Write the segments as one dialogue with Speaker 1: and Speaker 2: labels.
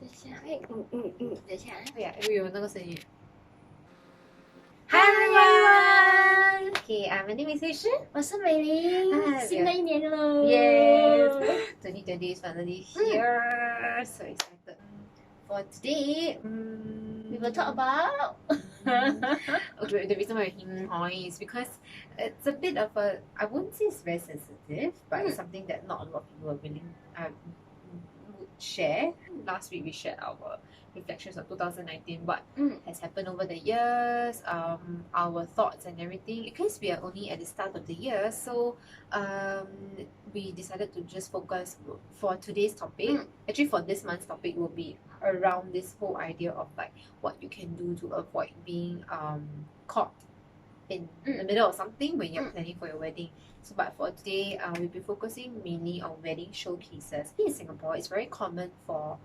Speaker 1: 等一下。
Speaker 2: 对呀，因为有那个声音。
Speaker 1: Hi everyone!
Speaker 2: Okay, my name is Hui
Speaker 1: 我是美玲，新的一年了。
Speaker 2: Yes, 2020 is finally here. So excited. For today,
Speaker 1: we will talk about.
Speaker 2: Okay, the reason why we're here is because it's a bit of a, I wouldn't say it's very sensitive, but it's something that not a lot of people are willing would share. Last week we shared our reflections of 2019, what has happened over the years, our thoughts and everything. Because we are only at the start of the year, so we decided to just focus for today's topic. Actually, for this month's topic will be around this whole idea of like what you can do to avoid being caught in the middle of something when you're planning for your wedding. So, but for today, we'll be focusing mainly on wedding showcases. In Singapore, it's very common for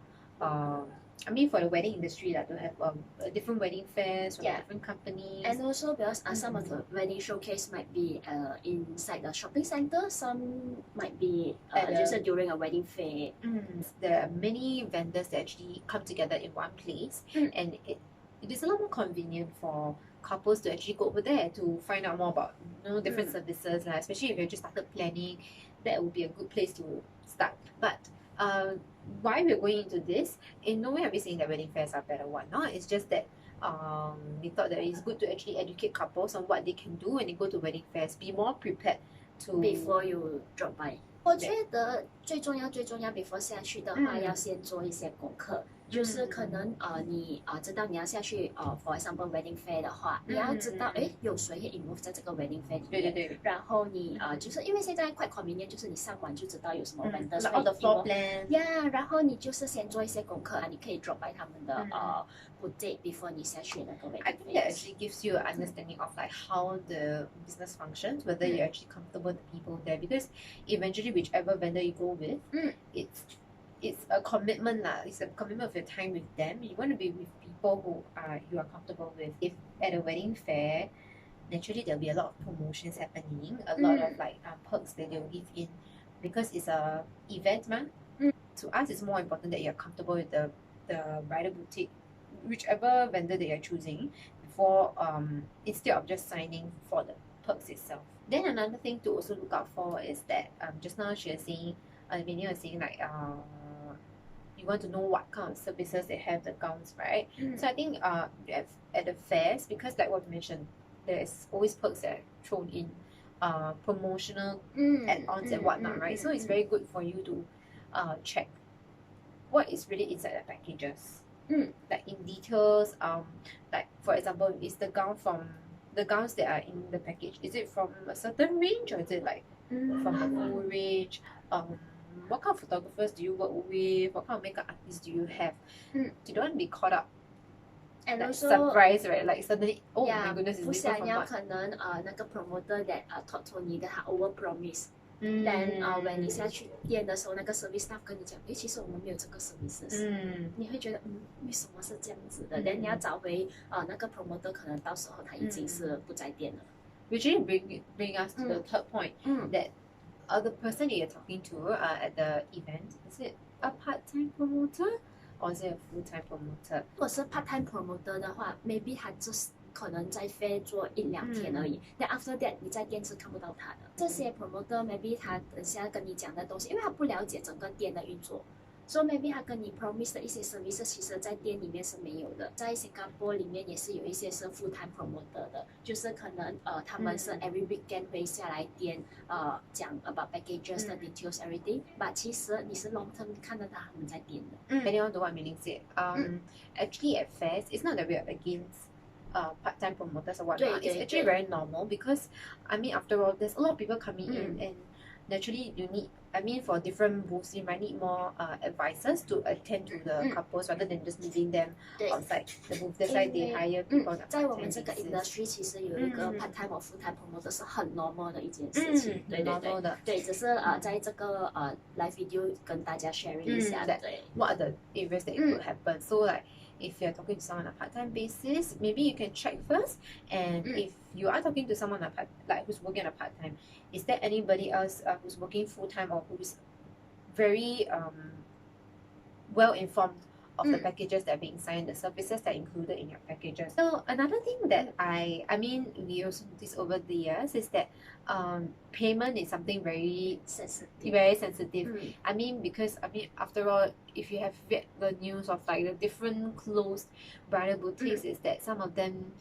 Speaker 2: for the wedding industry to have different wedding fairs from different companies.
Speaker 1: And also because some of the wedding showcase might be inside the shopping center, some might be just during a wedding fair.
Speaker 2: There are many vendors that actually come together in one place, and it is a lot more convenient for couples to actually go over there to find out more about different services, especially if you just started planning. That would be a good place to start. But why we're going into this, in no way are we saying that wedding fairs are bad or whatnot. It's just that we thought that it's good to actually educate couples on what they can do when they go to wedding fairs. Be more prepared to
Speaker 1: before you drop by. 我觉得最重要，before 下去的话，要先做一些功课。就是可能你知道你要下去for example wedding fair 的话，你要知道有谁会 involve 在这个 wedding fair 里面。
Speaker 2: 对。
Speaker 1: 然后你就是因为现在 quite convenient，就是你上网就知道有什么 vendors。all
Speaker 2: the floor plan。Yeah，
Speaker 1: 然后你就是先做一些功课你可以 drop by 他们的boutique before 你下去那个 wedding fair。I
Speaker 2: think that actually gives you an understanding of like how the business functions, whether you're actually comfortable with the people there, because eventually whichever vendor you go with, it's a commitment lah. It's a commitment of your time with them. You want to be with people who you are comfortable with. If at a wedding fair, naturally there'll be a lot of promotions happening, a lot of like perks that they'll give in, because it's a event, ma. To us, it's more important that you're comfortable with the bridal boutique, whichever vendor that you're choosing, before instead of just signing for the perks itself. Then another thing to also look out for is that just now she was saying, Minnie was saying like you want to know what kind of services they have, the gowns, right? So I think at the fairs, because like what we mentioned, there's always perks that are thrown in, promotional add-ons and whatnot, right? So it's very good for you to check what is really inside the packages. Like in details, like for example, is the gown from the gowns that are in the package, is it from a certain range or is it like from a full range? What kind of photographers do you work with? What kind of makeup artists do you have? You don't want to be caught up.
Speaker 1: And
Speaker 2: like
Speaker 1: also
Speaker 2: surprise, right? Like suddenly, oh my goodness, it's
Speaker 1: 不
Speaker 2: different
Speaker 1: 想
Speaker 2: from
Speaker 1: 要
Speaker 2: what?
Speaker 1: 可能那个 promoter that talk to 你的他 over promise。Then when 你下去店的时候，那个 service staff 跟你讲，其实我们没有这个 services，你会觉得为什么是这样子的？Then 你要找回那个 promoter， 可能到时候他已经是不在店了。
Speaker 2: Which really bring us to the third point, that the person that you're talking to at the event, is it a part-time promoter or is it a full-time promoter?
Speaker 1: 如果是 part-time promoter 的话 ，maybe 他就是可能在 fair 做1-2天而已。Then after that， 你在店是看不到他的。这些 promoter maybe 他等下跟你讲的东西，因为他不了解整个店的运作。So maybe 他跟你 promise 的一些 services， 其实在店里面是没有的。在新加坡里面也是有一些是 full time promoter 的，就是可能他们是 every weekend 会下来店讲 about packages 的 details everything。But 其实你是 long term 看得到他们在店的。
Speaker 2: Adding on to what Mei Ling said, actually at fairs, it's not that we are against part-time promoters or whatnot. It's actually very normal because after all, there's a lot of people coming in, and naturally you need, for different booths, you might need more advisors to attend to the couples rather than just leaving them outside the booth. That's why they hire people.
Speaker 1: 在我们这个 industry， 其实有一个 part-time or full-time promoter 是很 normal 的一件事情。对，只是在这个live video 跟大家 sharing 一下。对
Speaker 2: ，what are the areas that it could happen? So like, if you're talking to someone on a part-time basis, maybe you can check first. And if you are talking to someone who's working on a part-time, is there anybody else who's working full-time or who's very well informed of the packages that are being signed, the services that are included in your packages. So another thing that I mean we also noticed over the years is that payment is something very sensitive. I mean, because after all, if you have read the news of like the different closed bridal boutiques, is that some of them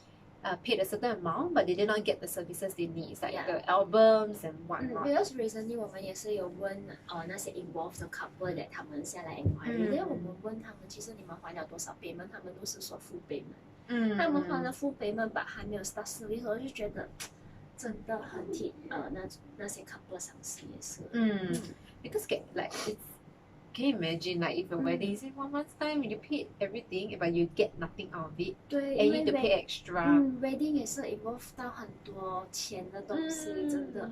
Speaker 2: paid a certain amount, but they did not get the services they need, it's like the albums and whatnot.
Speaker 1: Because recently 我们也是有问那些 involved 的 couple that 他们下来 enquiry，但我们问他们，其实你们还了多少 payment， 他们都是说 full payment。他们还了 full payment， but 还没有 start service， 我就觉得真的很替那些 couple 伤心也是。
Speaker 2: Because like it's. Can you imagine like if your wedding is in 1 month's time, you paid everything but you get nothing out of it, and you need to pay extra.
Speaker 1: Wedding 也是 involve 到很多钱的东西，真的，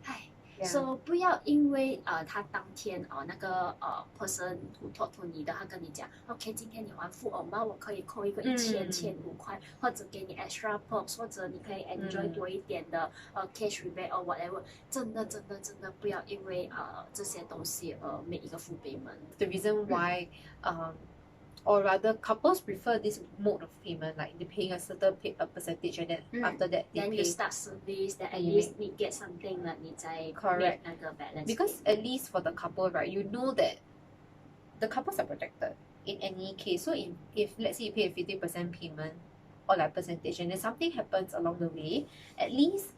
Speaker 1: 唉。So 不要因为他当天那个person who talk to 你的，他跟你讲 ，OK， 今天你还full amount， 我可以扣一个1500块，或者给你 extra perks， 或者你可以 enjoy 多一点的cash rebate or whatever。真的不要因为这些东西make一个full payment。The
Speaker 2: reason why or rather couples prefer this mode of payment, like they're paying a certain percentage and then after that they
Speaker 1: then
Speaker 2: pay.
Speaker 1: You start service, then at least you get something like 你再
Speaker 2: Correct.
Speaker 1: 那个 balance.
Speaker 2: Because at least for the couple, right, you know that the couples are protected in any case. So if let's say you pay a 50% payment or like percentage and then something happens along the way, at least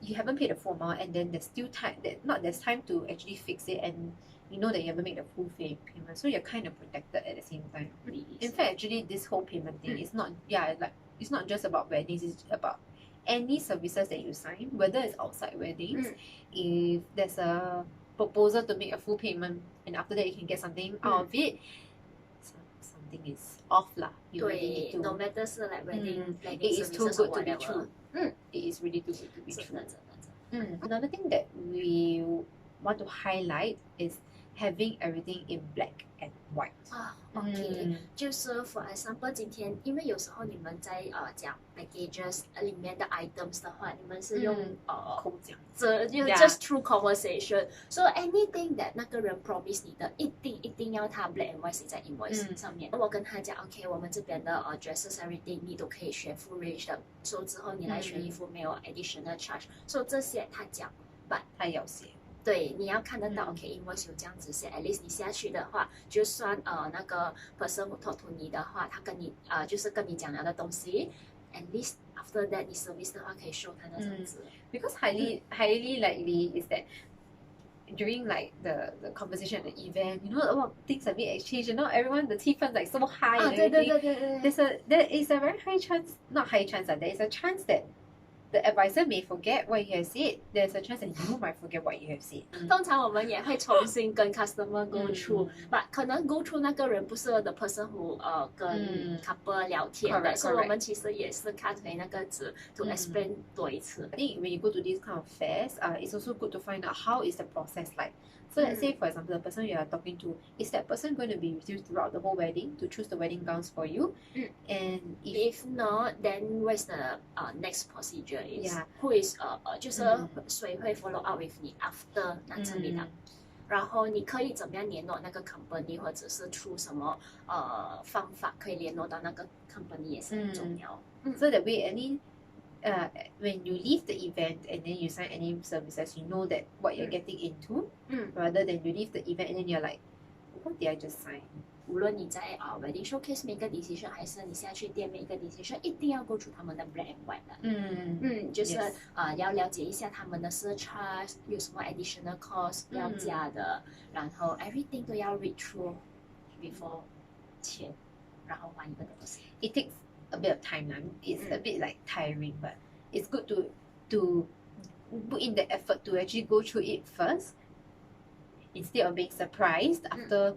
Speaker 2: you haven't paid the full amount and then there's still time there's time to actually fix it, and you know that you haven't made the full payment, so you're kind of protected at the same time. In fact, actually this whole payment thing is not it's not just about weddings, it's about any services that you sign, whether it's outside weddings. If there's a proposal to make a full payment and after that you can get something out of it, something is off lah. You really need to.
Speaker 1: No matter 是 like wedding planning
Speaker 2: it is too
Speaker 1: services or
Speaker 2: good to be
Speaker 1: whatever.
Speaker 2: true. It is really too good to be
Speaker 1: 真
Speaker 2: true.
Speaker 1: 的真的。
Speaker 2: Another thing that we want to highlight is having everything in black and white.
Speaker 1: OK， 就是 for example 今天，因为有时候你们在讲 packages 里面的 items 的话，你们是用
Speaker 2: 口讲，just
Speaker 1: through conversation. So anything that 那个人 promise 你的，一定要他 black and white 写在 invoice 上面。我跟他讲 OK， 我们这边的dresses everything 你都可以选 full range 的，所以之后你来选衣服没有 additional charge。所以这些他讲 ，but
Speaker 2: 他要写。
Speaker 1: 对，你要看得到，OK，invoice 有这样子写，at least 你下去的话，就算那个 person who talk to 你的话，他跟你就是跟你讲了的东西 ，at least after that 你 service 的话可以 show 他那张纸。
Speaker 2: Because highly likely is that during like the conversation at the event, you know, a lot of things are being exchanged, and not everyone the 气氛 like so high and everything. There is a very high chance, not high chance, there is a chance that the advisor may forget what you have said. There's a chance that you might forget what you have said.
Speaker 1: 通常我们也会重新跟 customer go through，but 可能 go through 那个人不是 the person who 跟 couple 聊天的，所以我们其实也是看回那个纸 to explain 多一次。
Speaker 2: I think when you go to these kind of fairs, it's also good to find out how is the process like. So let's say, for example, the person you are talking to, is that person going to be with you throughout the whole wedding to choose the wedding gowns for you? And
Speaker 1: if not, then what's the next procedure is?
Speaker 2: Yeah.
Speaker 1: Who is 就是谁会 follow up with 你 after 那次你的？然后你可以怎么样联络那个 company， 或者是出什么方法可以联络到那个 company 也是很重要。
Speaker 2: So that way, when you leave the event and then you sign any services, you know that what you're getting into, rather than you leave the event and then you're like, what did I just sign?
Speaker 1: 无论你在wedding showcase 每个 decision， 还是你下去店每个 decision， 一定要 go through 他们的 black and white 的。就是要了解一下他们的 surcharge， 有什么 additional cost 要加的，然后 everything 都要 read through before 签，然后还一个东西。
Speaker 2: It takes a bit of time, it's a bit like tiring, but it's good to put in the effort to actually go through it first, instead of being surprised after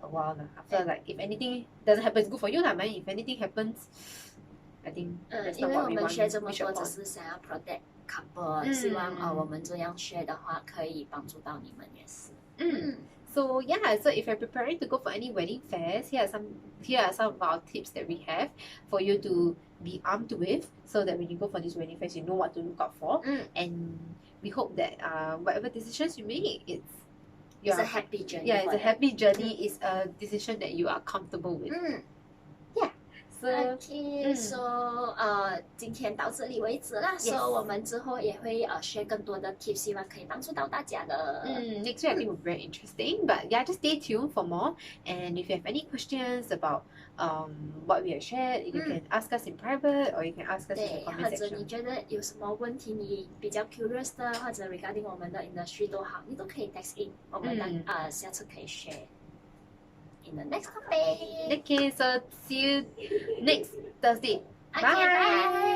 Speaker 2: a while. After like if anything doesn't happen, it's good for you lah. But if anything happens, I think that's
Speaker 1: 因
Speaker 2: not
Speaker 1: 为
Speaker 2: what
Speaker 1: 我
Speaker 2: we
Speaker 1: 们
Speaker 2: want.
Speaker 1: 学这么多，只是想要 protect couple， 希望我们这样学的话，可以帮助到你们也是。
Speaker 2: So so if you're preparing to go for any wedding fairs, here are some of our tips that we have for you to be armed with, so that when you go for this wedding fairs, you know what to look out for. And we hope that whatever decisions you make, it's
Speaker 1: It's a happy journey.
Speaker 2: Yeah, it's
Speaker 1: for
Speaker 2: a
Speaker 1: them.
Speaker 2: happy journey. It's a decision that you are comfortable with. Yeah. So
Speaker 1: OK， so 今天到这里为止啦。
Speaker 2: Yes.
Speaker 1: So 我们之后也会share 更多的 tips，希望可以帮助到大家的。
Speaker 2: Next week I think will be very interesting. But yeah, just stay tuned for more. And if you have any questions about what we have shared, you can ask us in private or you can ask us in the
Speaker 1: 对，
Speaker 2: comment
Speaker 1: 或者
Speaker 2: section.
Speaker 1: 你觉得有什么问题你比较 curious 的，或者 regarding 我们的 industry 都好，你都可以 text in，我们下次可以 share in the next topic。
Speaker 2: Okay, so see you next Thursday.
Speaker 1: OK，拜。